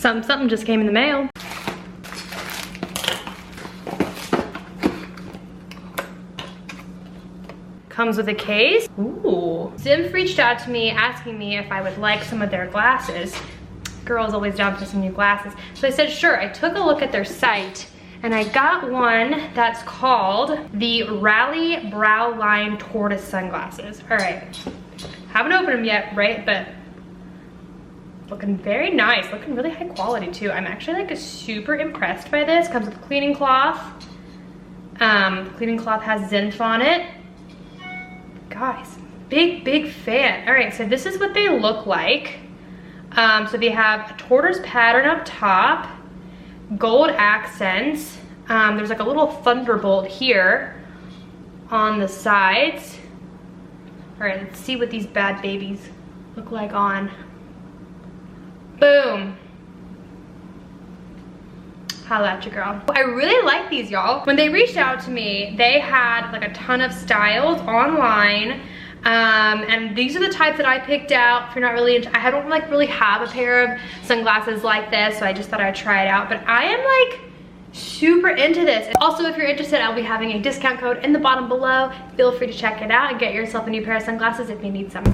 Something just came in the mail. Comes with a case. Ooh. zinff reached out to me asking me if I would like some of their glasses. Girls always down for some new glasses. So I said, sure. I took a look at their site and I got one that's called the Rally Brow Line Tortoise Sunglasses. All right, haven't opened them yet, right? But looking very nice, looking really high quality too. I'm actually like super impressed by this. Comes with a cleaning cloth. The cleaning cloth has zinff on it. Guys, big fan. All right, so this is what they look like. So they have a tortoise pattern up top, gold accents. There's like a little thunderbolt here on the sides. All right, let's see what these bad babies look like on. Boom. Holla at your girl. I really like these, y'all. When they reached out to me, they had like a ton of styles online. And these are the types that I picked out. If you're not really into, I don't like really have a pair of sunglasses like this, so I just thought I'd try it out. But I am like super into this. Also, if you're interested, I'll be having a discount code in the bottom below. Feel free to check it out and get yourself a new pair of sunglasses if you need some.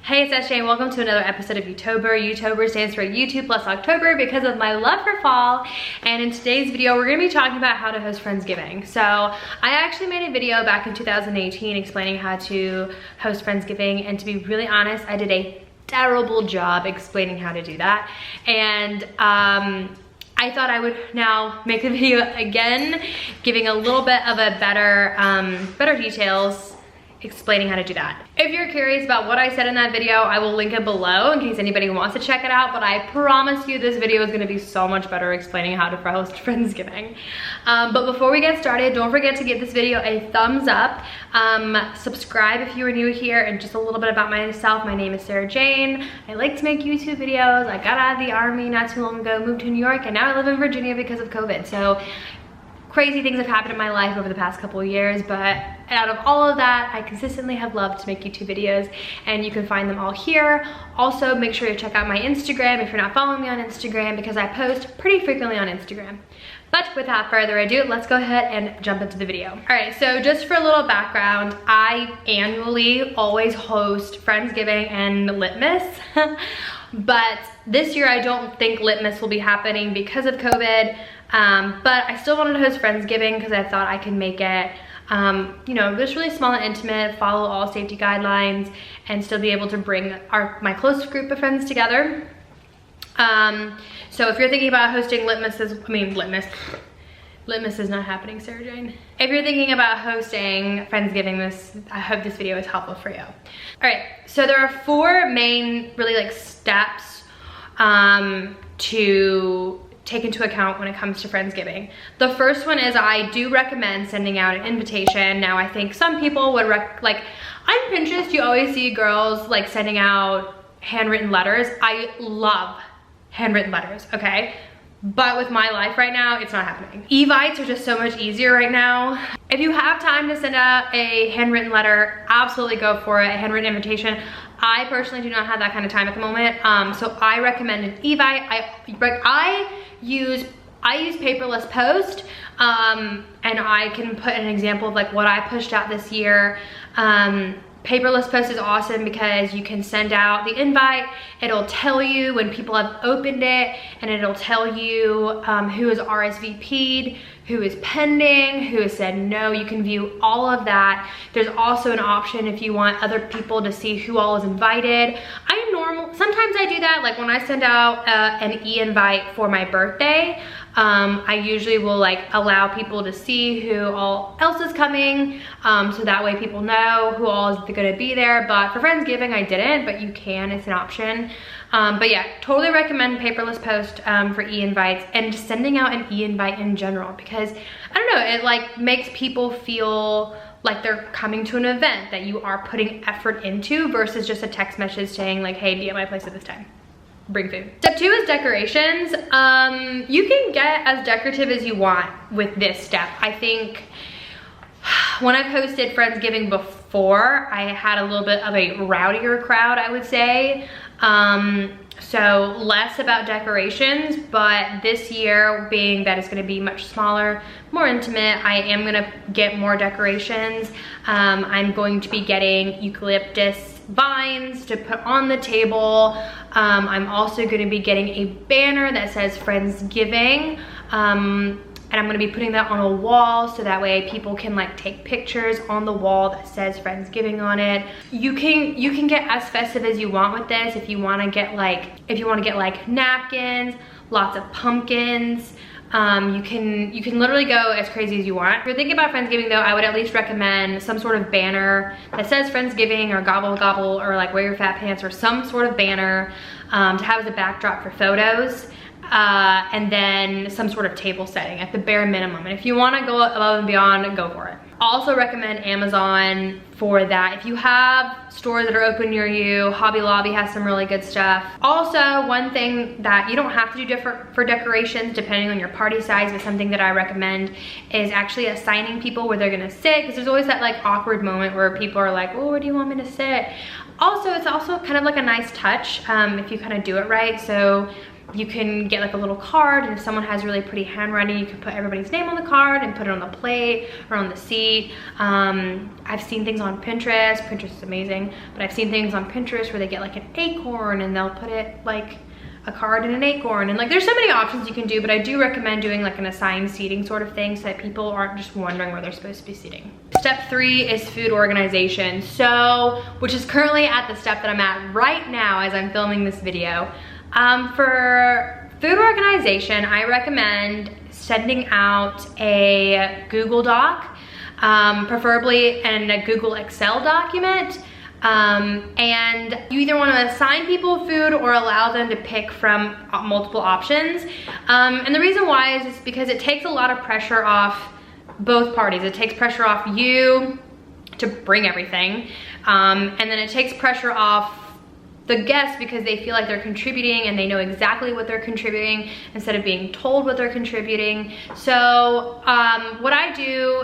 Hey, it's SJ and welcome to another episode of YouTober. YouTober stands for YouTube plus October because of my love for fall. And in today's video, we're gonna be talking about how to host Friendsgiving. So I actually made a video back in 2018 explaining how to host Friendsgiving. And to be really honest, I did a terrible job explaining how to do that. And I thought I would now make the video again, giving a little bit of a better details, explaining how to do that. If you're curious about what I said in that video, I will link it below in case anybody wants to check it out, but I promise you this video is gonna be so much better explaining how to host Friendsgiving. But before we get started, don't forget to give this video a thumbs up. Subscribe if you are new here, and just a little bit about myself. My name is Sarah Jane. I like to make YouTube videos. I got out of the army not too long ago, moved to New York, and now I live in Virginia because of COVID. So crazy things have happened in my life over the past couple of years, but out of all of that, I consistently have loved to make YouTube videos, and you can find them all here. Also, make sure to check out my Instagram if you're not following me on Instagram, because I post pretty frequently on Instagram. But without further ado, let's go ahead and jump into the video. All right, so just for a little background, I annually always host Friendsgiving and Litmus. But this year, I don't think Litmus will be happening because of COVID. But I still wanted to host Friendsgiving because I thought I could make it, you know, just really small and intimate, follow all safety guidelines, and still be able to bring my close group of friends together. So if you're thinking about hosting Litmus is not happening, Sarah Jane. If you're thinking about hosting Friendsgiving, I hope this video is helpful for you. All right, so there are 4 main really like steps to take into account when it comes to Friendsgiving. The first one is I do recommend sending out an invitation. Now I think some people would like on Pinterest you always see girls like sending out handwritten letters. I love handwritten letters, okay? But with my life right now, it's not happening. Evites are just so much easier right now. If you have time to send out a handwritten letter, absolutely go for it, a handwritten invitation. I personally do not have that kind of time at the moment, so I recommend an Evite. I use paperless post, and I can put an example of like what I pushed out this year. Paperless post is awesome because you can send out the invite, it'll tell you when people have opened it, and it'll tell you who is RSVP'd, who is pending, who has said no. You can view all of that. There's also an option if you want other people to see who all is invited. Sometimes I do that, like when I send out an e-invite for my birthday, I usually will like allow people to see who all else is coming, so that way people know who all is gonna be there. But for Friendsgiving, I didn't, but you can, it's an option. But yeah, totally recommend paperless post for e-invites, and just sending out an e-invite in general, because I don't know, it like makes people feel like they're coming to an event that you are putting effort into, versus just a text message saying like, hey, be at my place at this time. Bring food. Step 2 is decorations. You can get as decorative as you want with this step. I think when I've hosted Friendsgiving before, before, I had a little bit of a rowdier crowd, I would say. So less about decorations, but this year, being that it's gonna be much smaller, more intimate, I am gonna get more decorations. I'm going to be getting eucalyptus vines to put on the table. I'm also gonna be getting a banner that says Friendsgiving. And I'm gonna be putting that on a wall so that way people can like take pictures on the wall that says Friendsgiving on it. You can get as festive as you want with this. If you wanna get like napkins, lots of pumpkins, you can literally go as crazy as you want. If you're thinking about Friendsgiving though, I would at least recommend some sort of banner that says Friendsgiving or gobble gobble or like wear your fat pants or some sort of banner to have as a backdrop for photos. And then some sort of table setting at the bare minimum. And if you want to go above and beyond, go for it. Also recommend Amazon for that. If you have stores that are open near you, Hobby Lobby has some really good stuff. Also, one thing that you don't have to do different for decorations depending on your party size, but something that I recommend is actually assigning people where they're gonna sit, because there's always that like awkward moment where people are like, oh, where do you want me to sit? Also, it's also kind of like a nice touch if you kind of do it right. So you can get like a little card, and if someone has really pretty handwriting, you can put everybody's name on the card and put it on the plate or on the seat. I've seen things on Pinterest. Pinterest is amazing, but I've seen things on Pinterest where they get like an acorn and they'll put it like a card in an acorn, and like there's so many options you can do, but I do recommend doing like an assigned seating sort of thing so that people aren't just wondering where they're supposed to be sitting. Step 3 is food organization. So, which is currently at the step that I'm at right now as I'm filming this video. For food organization, I recommend sending out a Google Doc, preferably in a Google Excel document. And you either want to assign people food or allow them to pick from multiple options. And the reason why is because it takes a lot of pressure off both parties. It takes pressure off you to bring everything, and then it takes pressure off the guests because they feel like they're contributing and they know exactly what they're contributing instead of being told what they're contributing. So what I do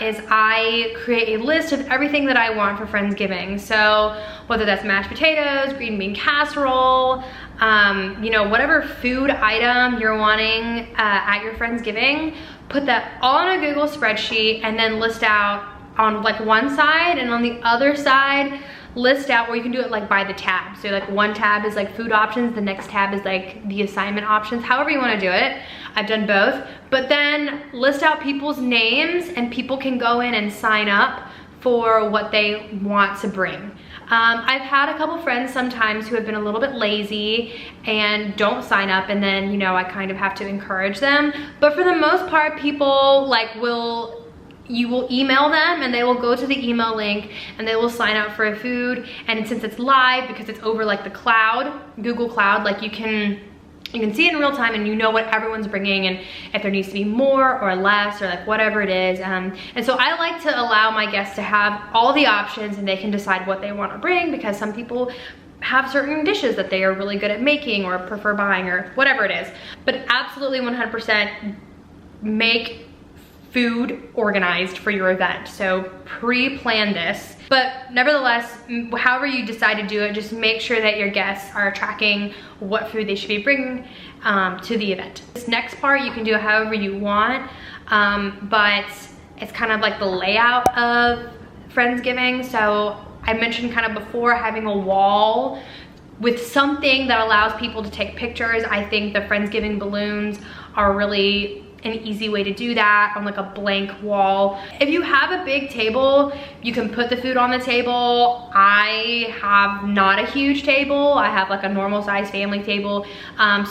is I create a list of everything that I want for Friendsgiving. So whether that's mashed potatoes, green bean casserole, you know, whatever food item you're wanting at your Friendsgiving, put that all on a Google spreadsheet and then list out on like one side, and on the other side list out where you can do it like by the tab. So like one tab is like food options, the next tab is like the assignment options, however you want to do it. I've done both, but then list out people's names and people can go in and sign up for what they want to bring. I've had a couple friends sometimes who have been a little bit lazy and don't sign up, and then, you know, I kind of have to encourage them. But for the most part, people like you will email them and they will go to the email link and they will sign up for a food. And since it's live, because it's over like the cloud, Google Cloud, like you can see it in real time and you know what everyone's bringing and if there needs to be more or less or like whatever it is. And so I like to allow my guests to have all the options and they can decide what they want to bring, because some people have certain dishes that they are really good at making or prefer buying or whatever it is. But absolutely 100% make food organized for your event. So pre-plan this, but nevertheless, however you decide to do it, just make sure that your guests are tracking what food they should be bringing to the event. This next part you can do however you want, but it's kind of like the layout of Friendsgiving. So I mentioned kind of before having a wall with something that allows people to take pictures. I think the Friendsgiving balloons are really an easy way to do that on like a blank wall. If you have a big table, you can put the food on the table. I have not a huge table. I have like a normal size family table.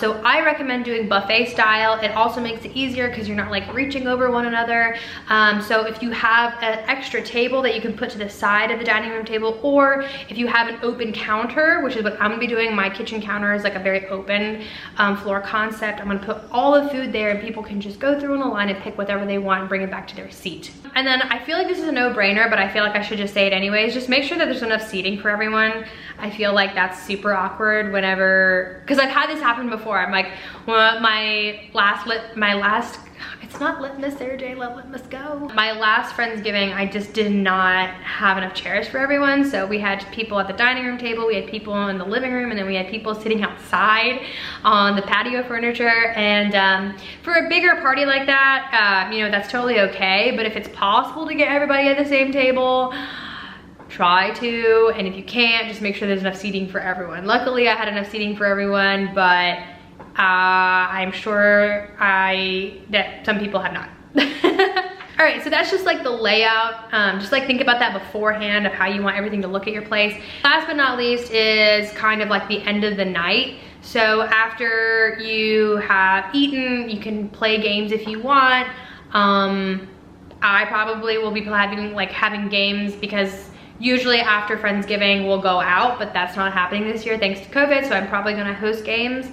So I recommend doing buffet style. It also makes it easier because you're not like reaching over one another. So if you have an extra table that you can put to the side of the dining room table, or if you have an open counter, which is what I'm gonna be doing, my kitchen counter is like a very open floor concept. I'm gonna put all the food there and people can just go through in a line and pick whatever they want and bring it back to their seat. And then I feel like this is a no-brainer, but I feel like I should just say it anyways. Just make sure that there's enough seating for everyone. I feel like that's super awkward whenever, because I've had this happen before. I'm like, well, my last, It's not litmus, Sarah J, let litmus go. My last Friendsgiving, I just did not have enough chairs for everyone. So we had people at the dining room table, we had people in the living room, and then we had people sitting outside on the patio furniture. And for a bigger party like that, you know, that's totally okay. But if it's possible to get everybody at the same table, try to. And if you can't, just make sure there's enough seating for everyone. Luckily, I had enough seating for everyone, but I'm sure that some people have not. All right, so that's just like the layout. Just like think about that beforehand of how you want everything to look at your place. Last but not least is kind of like the end of the night. So after you have eaten, you can play games if you want. I probably will be having games because usually after Friendsgiving we'll go out, but that's not happening this year thanks to COVID, so I'm probably gonna host games.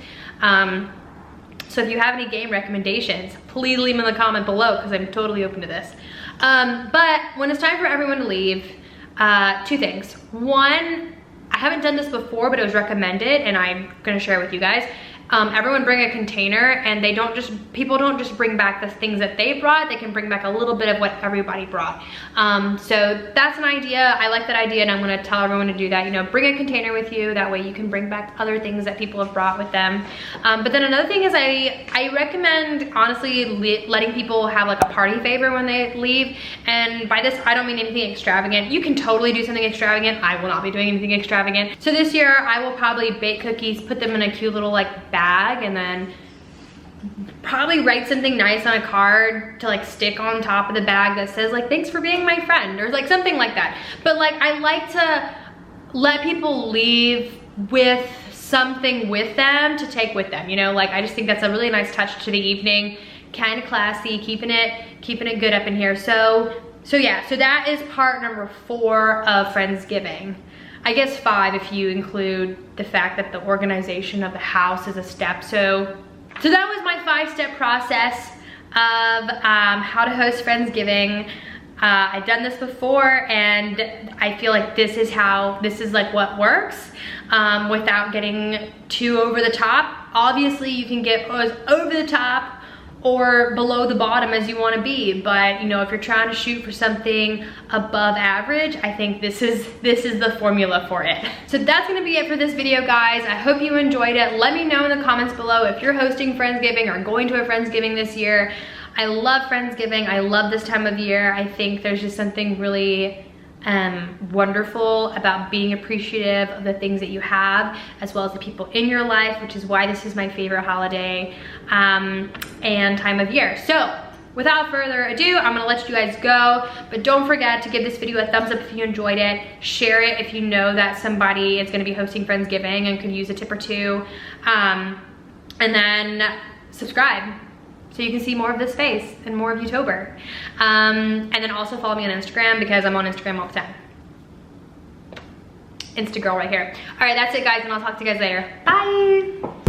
So if you have any game recommendations, please leave them in the comment below because I'm totally open to this. But when it's time for everyone to leave, two things. One, I haven't done this before, but it was recommended and I'm gonna share it with you guys. Everyone bring a container, and people don't just bring back the things that they brought, they can bring back a little bit of what everybody brought. So that's an idea. I like that idea, and I'm gonna tell everyone to do that. You know, bring a container with you, that way you can bring back other things that people have brought with them. But then another thing is I recommend honestly letting people have like a party favor when they leave. And by this, I don't mean anything extravagant. You can totally do something extravagant. I will not be doing anything extravagant. So this year I will probably bake cookies, put them in a cute little like bag, and then probably write something nice on a card to like stick on top of the bag that says like, thanks for being my friend, or like something like that. But like, I like to let people leave with something with them to take with them, you know, like I just think that's a really nice touch to the evening, kind of classy, keeping it good up in here. So yeah, so that is part number 4 of Friendsgiving. I guess 5 if you include the fact that the organization of the house is a step. So that was my 5-step process of how to host Friendsgiving. I've done this before, and I feel like this is like what works without getting too over the top. Obviously, you can get as over the top or below the bottom as you want to be, but you know, if you're trying to shoot for something above average, I think this is the formula for it. So that's gonna be it for this video, guys. I hope you enjoyed it. Let me know in the comments below if you're hosting Friendsgiving or going to a Friendsgiving this year. I love Friendsgiving. I love this time of year. I think there's just something really wonderful about being appreciative of the things that you have, as well as the people in your life, which is why this is my favorite holiday and time of year. So without further ado, I'm gonna let you guys go, but don't forget to give this video a thumbs up if you enjoyed it. Share it if you know that somebody is gonna be hosting Friendsgiving and could use a tip or two. And then subscribe so you can see more of this face and more of YouTober. And then also follow me on Instagram because I'm on Instagram all the time. Instagirl right here. All right, that's it guys, and I'll talk to you guys later. Bye.